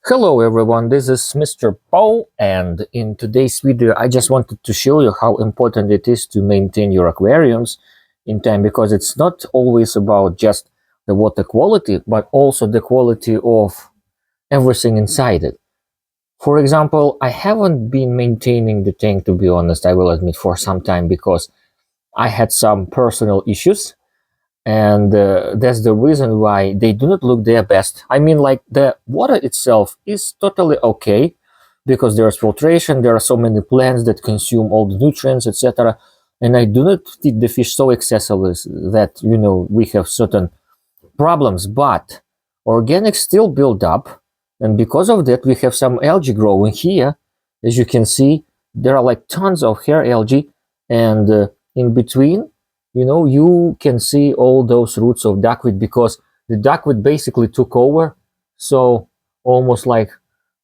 Hello everyone, this is Mr. Paul, and in today's video I just wanted to show you how important it is to maintain your aquariums in time, because it's not always about just the water quality but also the quality of everything inside it. For example, I haven't been maintaining the tank, to be honest, I will admit, for some time because I had some personal issues, and that's the reason why they do not look their best. I mean, like, the water itself is totally okay because there's filtration, there are so many plants that consume all the nutrients, etc. And I do not feed the fish so excessively that, we have certain problems, but organics still build up, and because of that we have some algae growing here. As you can see, there are like tons of hair algae, and in between, you can see all those roots of duckweed, because the duckweed basically took over. So almost like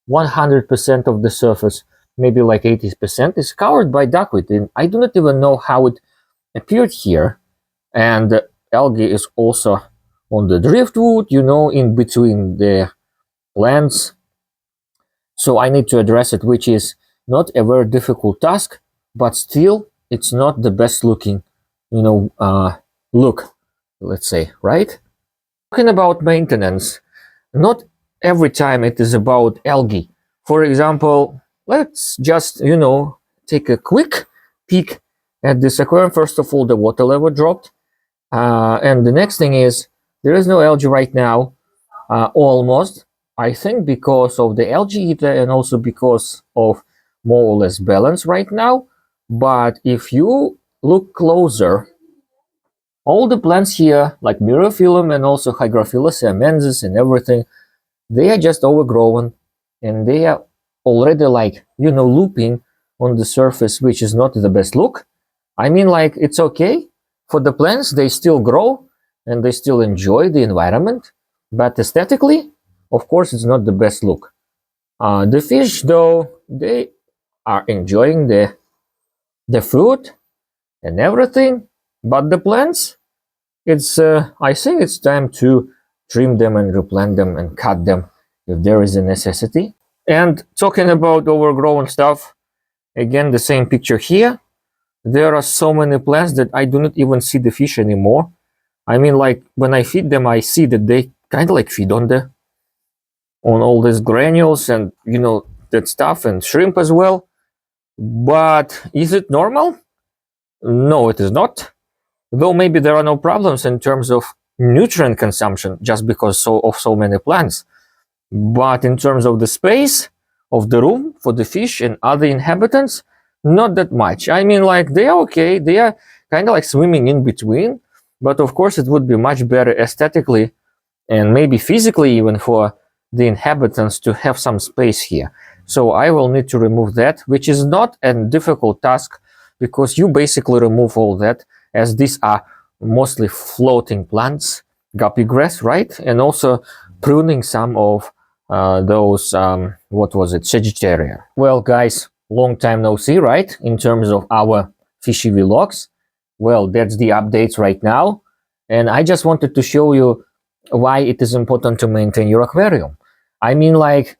100% of the surface, maybe like 80%, is covered by duckweed, and I do not even know how it appeared here. And the algae is also on the driftwood, in between the plants. So I need to address it, which is not a very difficult task, but still it's not the best looking look, let's say, right? Talking about maintenance, not every time it is about algae. For example, let's just take a quick peek at this aquarium. First of all, the water level dropped, and the next thing is there is no algae right now, almost, I think, because of the algae eater and also because of more or less balance right now. But if you look closer, all the plants here, like Myrophyllum and also Hygrophilus siamensis and everything, they are just overgrown, and they are already like, looping on the surface, which is not the best look. I mean, like, it's okay for the plants, they still grow and they still enjoy the environment, but aesthetically, of course, it's not the best look. The fish, though, they are enjoying the fruit and everything, but the plants, it's I think it's time to trim them and replant them and cut them if there is a necessity. And talking about overgrown stuff, again, the same picture here. There are so many plants that I do not even see the fish anymore. I mean, like, when I feed them, I see that they kind of like feed on all these granules and that stuff, and shrimp as well. But is it normal? No, it is not. Though maybe there are no problems in terms of nutrient consumption just because of so many plants. But in terms of the space of the room for the fish and other inhabitants, not that much. I mean, like, they are okay. They are kind of like swimming in between. But of course, it would be much better aesthetically and maybe physically even for the inhabitants to have some space here. So I will need to remove that, which is not a difficult task, because you basically remove all that, as these are mostly floating plants, guppy grass, right? And also pruning some of those, Sagittaria. Well, guys, long time no see, right? In terms of our fishy vlogs. Well, that's the updates right now. And I just wanted to show you why it is important to maintain your aquarium. I mean, like,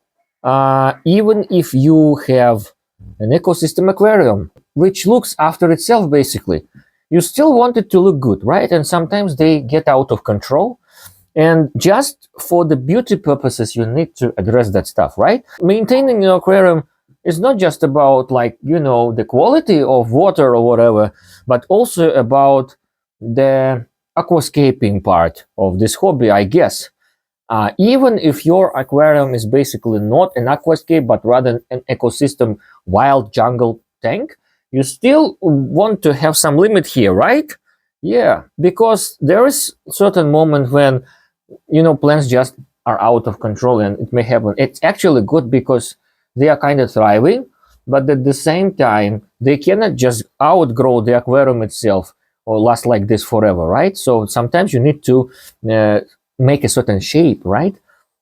even if you have an ecosystem aquarium, which looks after itself, basically, you still want it to look good, right? And sometimes they get out of control. And just for the beauty purposes, you need to address that stuff, right? Maintaining your aquarium is not just about, like, the quality of water or whatever, but also about the aquascaping part of this hobby, I guess. Even if your aquarium is basically not an aquascape, but rather an ecosystem wild jungle tank, you still want to have some limit here, right? Yeah, because there is a certain moment when, plants just are out of control, and it may happen. It's actually good because they are kind of thriving, but at the same time, they cannot just outgrow the aquarium itself or last like this forever, right? So sometimes you need to make a certain shape, right,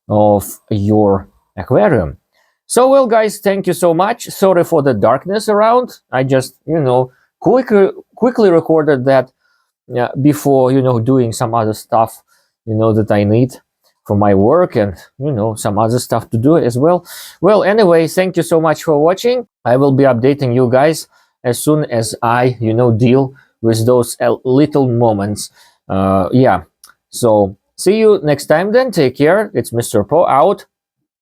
of your aquarium. So, well, guys, thank you so much. Sorry for the darkness around. I just, quickly recorded that before, doing some other stuff, that I need. for my work and some other stuff to do as well. Well, anyway, thank you so much for watching. I will be updating you guys as soon as I deal with those little moments. Yeah, so see you next time then. Take care. It's Mr. Po out.